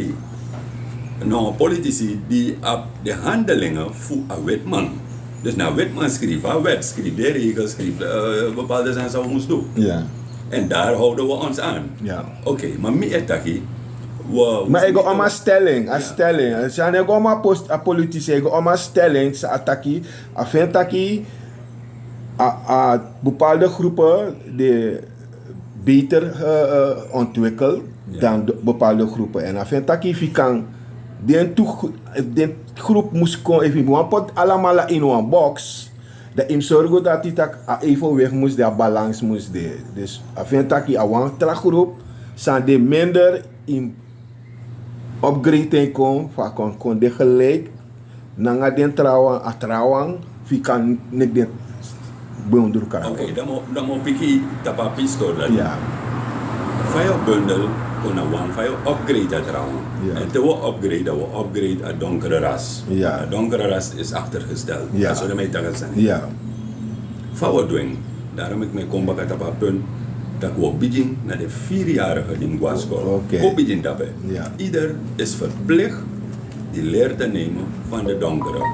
Nou, politici die op de handelingen voor een wetman. Dus naar wetman schrijven, een wet schrijft, de regels schrijft, bepaalde zijn zou moest doen. Ja. En daar houden we ons aan. Ja. Oké, maar meer taki. Maar ik ga om een stelling, een stelling. Als je niet om een post, een politici, ik ga om een stelling, ze attaki, afin taki, a bepaalde groepen die beter ontwikkeld dan bepaalde groepen. En afin taki, wie kan, die groep moest komen, even, we pot allemaal in een box. Dat im zorgen dat die tak a evenwicht moest, de balans moest de. Dus afin taki a wan tragroep, zijn de minder in upgrading kon, van kon de gelijk, nanga den trouwen, wie kan nek den beonder elkaar. Oké, dan moet ik tapa pistool laten. Ja. Van je bundel, kon een wan, van je upgrade dat trouwen. Ja. En te we upgrade een donkere ras. Ja. Een donkere ras is achtergesteld. Ja. Dat zou mij zeggen zijn. Ja. Van wat doen? Daarom ik me kom bij tapa punt. Dat we begin naar de 4-jarige in Guasco. Oké. We begin daarbij. Ja. Ieder is verplicht die leer te nemen van de donkere.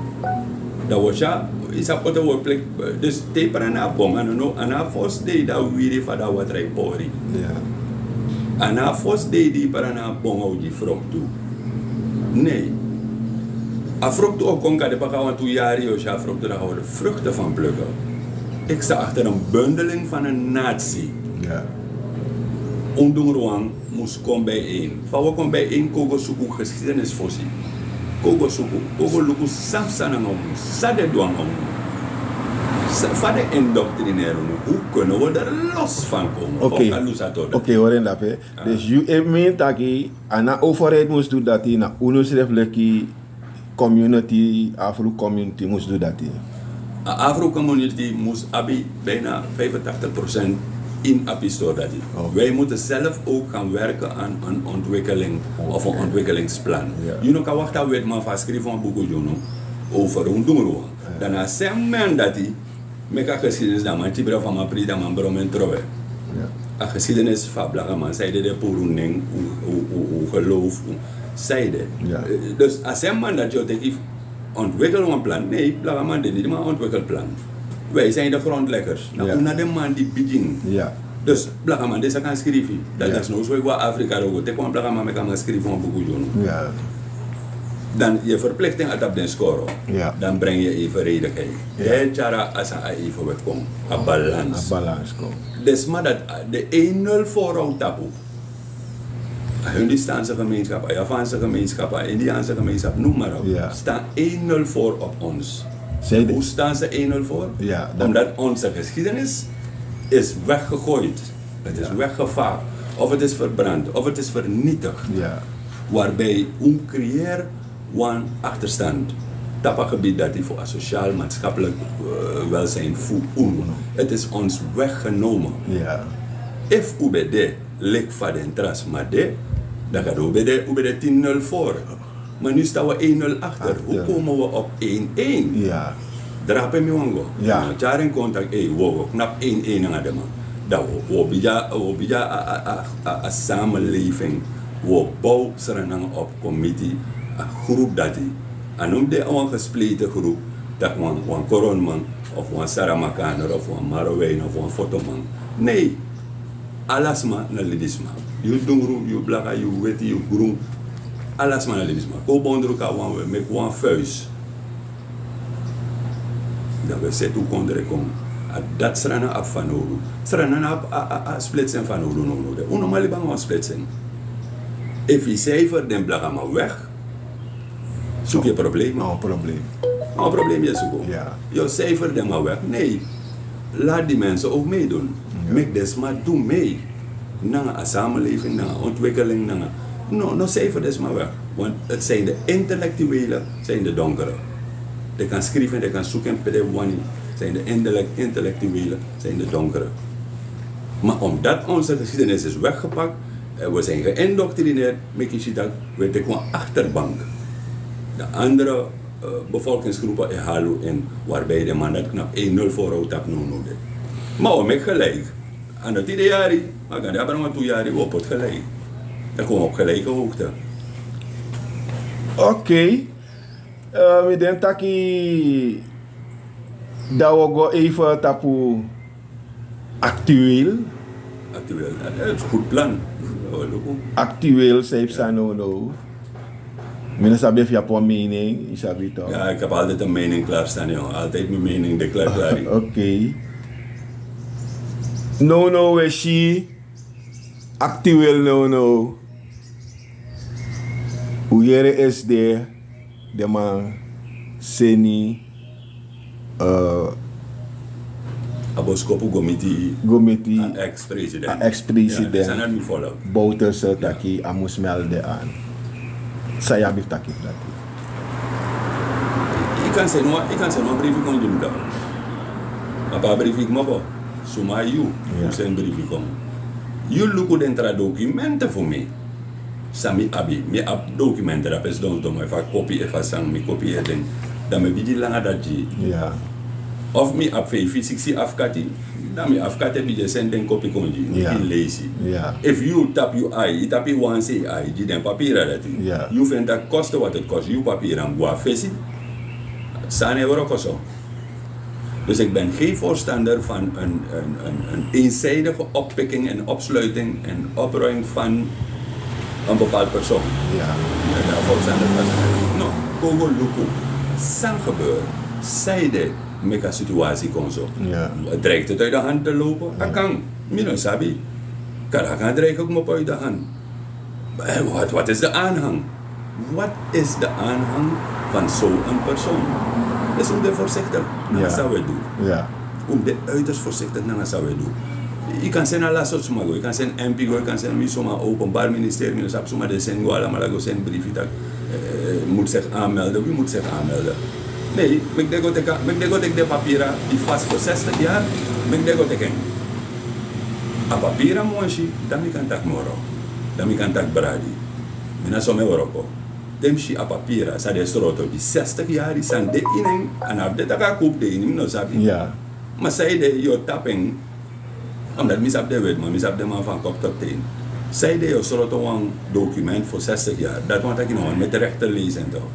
Dat was ja, is dat wat we plek. Dus taper en abong en na first day dat we van dat wat rij pori. Ja. En na first day die per na abong au die fruit toe. Nee. A fruit ook kon kan de bakawan toe jaren of ja fruit daar houden vruchten van plukken. Ik sta achter een bundeling van een natie. Ja. Ondongruang moest komen bijeen. Van we komen bijeen, kogo suku geschiedenis voorzien. Kogo suku, kogo luku samsana ngom, sade duang ngom. Van de indoctrineren, hoe kunnen we er los van komen? Oké, hoor in dat. Dus je meent dat je aan de overheid moest doen dat je, na UNICEF community, Afro community moest doen dat je. De Afro community moest bijna 85% in Apistor dat hij. Wij moeten zelf ook gaan werken aan een ontwikkeling of een ontwikkelingsplan. Je know, kan wachten met man schrijven een boek over hoe doen we. Daarna zijn men dat hij met een geschiedenis dat man tibra van mijn prida man brom en trouwen. Een geschiedenis van Blagaman, zeiden de poeruning, hoe geloof, zeiden. Dus als een man dat je denkt, ontwikkel een plan, nee, Blagaman deed niet maar ontwikkelplan. Wij zijn de grondleggers. Nou, na de man die begin. Dus Blagaman, deze kan schrijven. Dat is nou zo, ik Afrika logo. Te kwam Blagaman met kan schrijven van boek. Dan je verplichting at op den score. Ja. Dan breng je evenredigheid. Ja. De chara als een evenwicht komt. Een balans. Een balans komt. Dus maar dat de 1-0 voorhoud tapu. Hindustaanse gemeenschap, Javaanse gemeenschap, Indiaanse gemeenschap, noem maar op. Ja. Staan 1-0 voor op ons. Zij de- Hoe staan ze 1-0 voor? Ja, dat- Omdat onze geschiedenis is weggegooid. Het is weggevaagd. Of het is verbrand. Of het is vernietigd. Ja. Waarbij creëer een achterstand. Dat een gebied dat die voor sociaal, maatschappelijk welzijn voelt. Het is ons weggenomen. Ja. If ubede lik van de tras maar de, dan gaat ubede 10-0 voor. Maar nu staan we 1-0 achter. Hoe komen we op 1-1? Ja. Drapen mi wango. Ja. Jaar in contact, wow, knap 1-1 aan de man. Dat we bija a samenleving. We bouwen Srananman op committee, een groep dat die. En om de een gespleten groep, dat een koronman, of een Saramakaner, of een Marowijn, of een fotoman. Nee, alles maar naar lidisma. Je dongru, je blaka, je weti, je groen. Alles maar naar lidisma. Ko bondruka, we met een vuist. Dat we zetten hoe kon er komen. Dat Srananman op Fanowdu. Srananman op splitsen Fanowdu no. Unomali bang een splitsen. If je cijfer, dan blijf maar weg. Zoek je probleem. Nou, probleem. Een probleem je zoeken. Ja. Je cijfer, dan maar weg. Nee. Laat die mensen ook meedoen. Ja. Make this maar doe mee. Naar een samenleving, naar een ontwikkeling. No cijfer, des maar weg. Want het zijn de intellectuelen, zijn de donkere. Die kan schrijven, die kan zoeken, pedewani. Zijn de intellectuelen, zijn de donkere. Maar omdat onze geschiedenis is weggepakt, we zijn geïndoctrineerd met Kishitak, we zijn gewoon achterbank. De andere bevolkingsgroepen in Halu in, waarbij de man dat knap 1-0 voorhoud op noemde. Maar we maken gelijk. Aan het ieder jaar, maar kan daar maar 2 jaar we op het gelijk. Dan komen we op gelijke hoogte. Oké. We denken dat we go even tapu actueel. Actueel, dat is een goed plan. Actueel, zei Sanono. Mensen hebben je een mening, is dat toch? Ja, ik heb altijd een mening klaarstaan, jongen. Altijd mijn mening declareren. Oké. No, we zie actueel no. Hoe jere is de man Seni Aboskopu Gomiti, Gomiti, ex-president. ex-president. Ja, zijn er niet volop. Bouterse taki amus melde aan. Saya bif taki plati. Ik kan zeggen, een briefje kon doen. Maar een briefje maar wel. Suma you, Ja. zijn briefje kom. You look at the documenten voor mij. Sami abi, me ab documenten dat is dan maar even kopie even sang, me kopie ding. Dan me bidi langer dat je. Ja. Of me ab fysically afkati, dan me afkati bidi send den kopie kon je. Ja. Niet lazy. Ja. If you tap your eye, you tap you one say eye, je den papieren dat je. Ja. You vindt dat kosten wat het kost, je papier aan boa visie. Sane we ook zo. Dus ik ben geen voorstander van een eenzijdige oppikking en opsluiting en opruiming van een bepaald persoon. Ja. Ik ben daar voorstander van. No, Kogo Luku. Sang gebeuren. Zijde met een situatie kon zo. Ja. Dreigt het uit de hand te lopen? Dat kan. Mino sabi. Kan dreigt ook maar uit de hand. Wat is de aanhang? Wat is de aanhang van zo'n persoon? Dus om de voorzichtig naar zou we doen. Ja. Om de uiterst voorzichtig naar zou we doen. Je kan zijn alla soort smago, je kan zijn MP, je kan zijn misoma openbaar ministerie, je kan zijn de zijn allemaal go zijn briefje dat moet zich aanmelden. Wie moet zich aanmelden? Nee, ik denk dat ik de papieren die vast voor 60 jaar, ik denk dat ik a papieren moeshi, dan kan tak moro, dan kan tak bradi. Mina some Europa. Dem shi a papiera sa de stroto di 60 jaar die san de inen en af de taka koop de inen no sabi. Ja. Maar zij de yo tapping omdat mis op de wet maar mis op de man van kop tot teen. Zij de yo stroto een document voor 60 jaar. Dat want ik nou met de rechter lezen toch.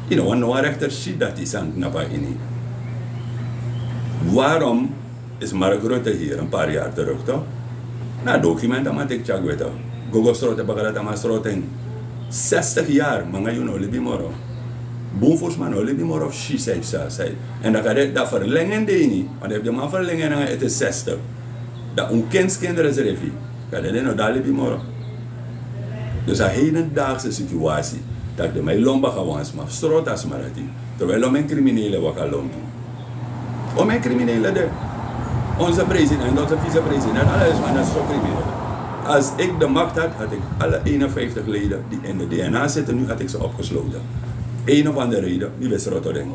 You know, een rechter shit dat is aan napa ini. Waarom is Mark Rutte hier een paar jaar terug toch? Na document dat ik check weet toch. Gogo stroto bagara maar stroten. 60 jaar, maar je nou libi moro. Boomfors man, nou libi moro of she zei. En dan gaat dat verlengen niet, want heb je man verlengen en het is 60. Dat onkenskinderen is refi. Gaat dat nou daar libi moro. Dus een hedendaagse situatie, dat de mij lomba gewans maar strot als maar die, terwijl om een criminele wat kan lompen. Om een criminele de, onze president, onze vicepresident, alles maar dat is zo crimineel. Als ik de macht had ik alle 51 leden die in de DNA zitten, nu had ik ze opgesloten. Eén of andere reden, die wist Rotterdam.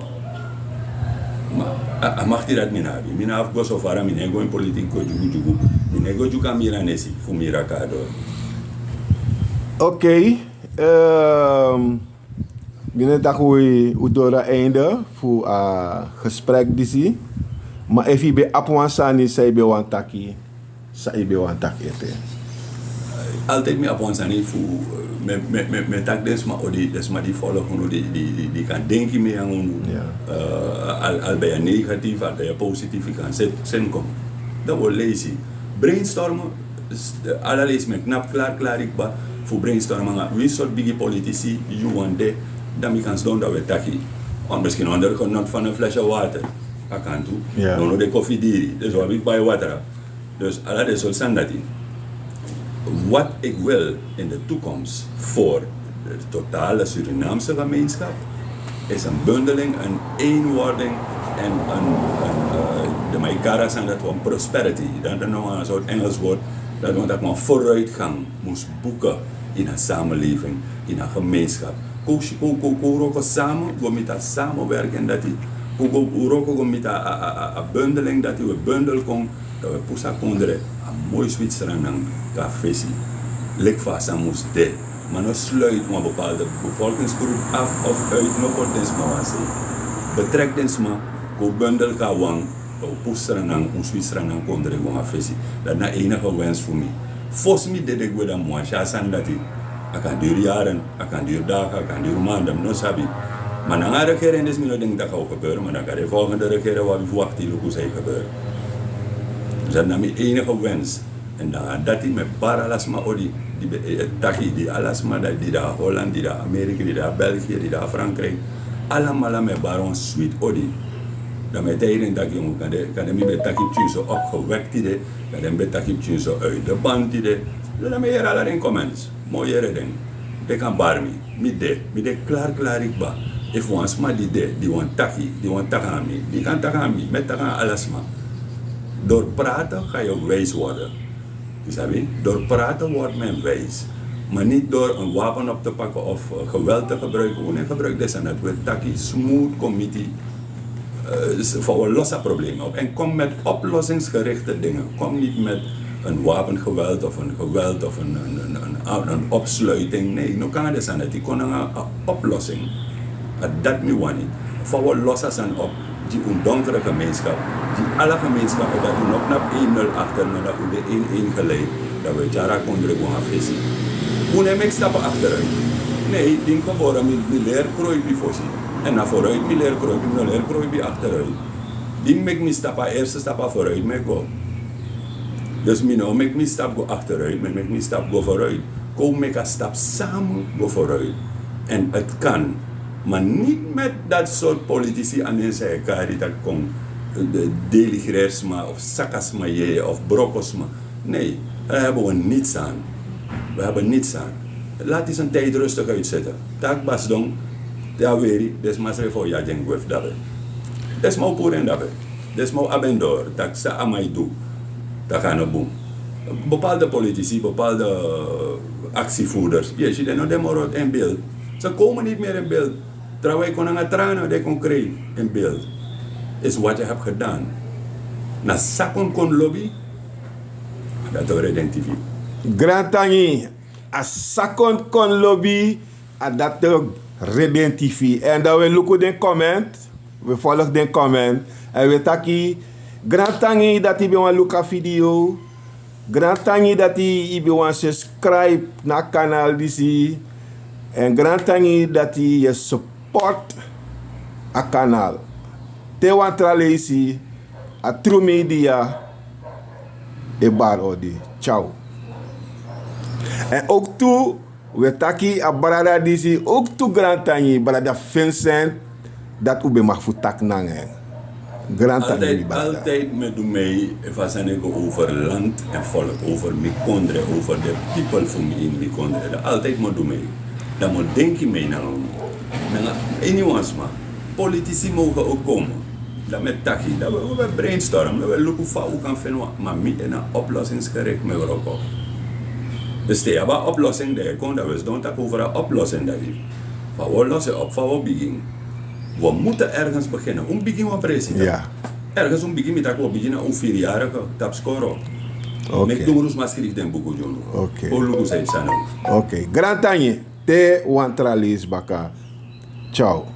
Maar mag die dat minabi? Mina af go so far, mina go in politiek go jugu, mina go jugu miranesi, fu mirakado. Oké. Binnen dat we door het einde voor het gesprek disi. Maar als je bij Apwansani zei bij Wantaki, zei bij Wantaki eten. Altijd met Apwansani voor met tak des maar die volgen die kan denken mee aan ons. Al bij een negatief, al bij een positief kan zijn komen. Dat wordt lazy. Brainstormen, allerlees met knap klaar ik ba. Voor brainstormen, wie soort biggie politici you want de, dan kan ze doen dat we taki. Want misschien onder genot van een flesje water, dat kan toe. Dan de koffie diri, dus wat ik bij water. Dus alle de soort zijn dat die. Wat ik wil in de toekomst voor de totale Surinaamse gemeenschap is een bundeling, een eenwording en de Maikara zijn dat we een prosperity, dat is nog een soort Engels woord, dat we een vooruitgang moest boeken in een samenleving, in een gemeenschap. Koeroko samen, we met dat samenwerken, dat die Koeroko met een bundeling, dat we bundel kon, dat we pusa kondre, een mooi Zwitserland cafési. Lek vast aan moest de, maar no sluit een bepaalde bevolkingsgroep af of uit, no pot densma was. Betrek densma, ko bundel ka wang, o pusranang, un Zwitserland kondre wang cafési. Dat na enige wens voor mij. Volgens mij deed ik dan mooi, ja, dat ik kan duur jaren, ik kan duur dagen, ik kan duur maanden, no sabi. Maar dan gaan de regering dus niet denken dat gaat gebeuren, maar dan kan de volgende regering wat we verwachten hoe zij gebeuren. Dus dat is mijn enige wens. En dan dat hij met paralasma odi, die alasma die daar Holland, die daar Amerika, die daar België, die daar Frankrijk, allemaal met baron sweet odi. Dan met tijden dat je kan de met takip zo opgewekt idee, kan de met takip zo uit de band idee. Dan met hier allerlei comments, mooie redden. De kan barmi, met de klaar ik ba. If once maar die want takami, die kan takami, met takami alasma. Door praten ga je wijs worden. Door praten wordt men wijs. Maar niet door een wapen op te pakken of geweld te gebruiken. Hoe gebruik dit en dat we taki smooth committee voor een losse probleem op. En kom met oplossingsgerichte dingen. Kom niet met een wapengeweld of een opsluiting. Nee, no kan dit en dat. Die kon een oplossing. Dat me want niet. Voor een losse zijn op. Die donkere gemeenschap, die alle gemeenschappen dat we nog naar 1-0 achter, maar dat we de 1-1 geleid, dat we jara konden gaan vissen. Hoe neem ik stappen achteruit? Nee, die geboren met leer krooi voorzien. En naar vooruit met leer krooi achteruit. Die maak me stappen, eerste stappen vooruit mee go. Dus me nou maak me stap go achteruit, maak me stap go vooruit. Kom make een stap samen go vooruit. En het kan. Maar niet met dat soort politici aan de zijkant dat komt deligriersma of sakasma of brokosma. Nee, daar hebben we niets aan. We hebben niets aan. Laat eens een tijd rustig uitzetten. Tak bas dong, daar weer, des mas refo ja jeng wef dabe. Des mau puren dabe. Des mau abendor, tak sa amai do. Dat gaan we doen. Bepaalde politici, bepaalde actievoerders, je ziet er nog demorot in beeld. Ze komen niet meer in beeld. Terwijl je kon een tranen die kon krijgen in beeld. Is wat je hebt gedaan. Na sakon kon lobby, dat we identifiëren. Grantangi, a sakon kon lobby, dat we identifiëren. En dat we lopen de comment, we volgen de comment. En we taki, grantangi dat je bij een look video, grantangi dat je bij een subscribe naar kanaal disi, en grantangi dat je support a kanaal. Te wantralesi a True Media e bar odi. Ciao. En ook toe We taki a brada disi ook to grand tani brada Vincent dat ube mag voor tak nangen. Grand tani Altijd me doe mee over land en volk, over Mikondre, over de people van me in Mikondre. Altijd me doe mee. Dan moet denk je mee naar ons. Anyways man, politici mogen ook komen. Dat met taki, dat we brainstormen, dat we lopen voor hoe kan vinden, maar niet in een oplossingsgericht met elkaar. Dus die hebben een oplossing, die komt, dat we doen over een oplossing. Van we lossen op, van we beginnen. We moeten ergens beginnen. Hoe beginnen we president? Ja. Ergens om beginnen met dat we beginnen om 4-jarige tapscoren. Met doorus maar schrijf den boek John. Oké. Oké. Oké. Grand tani te wantralis baka. Ciao.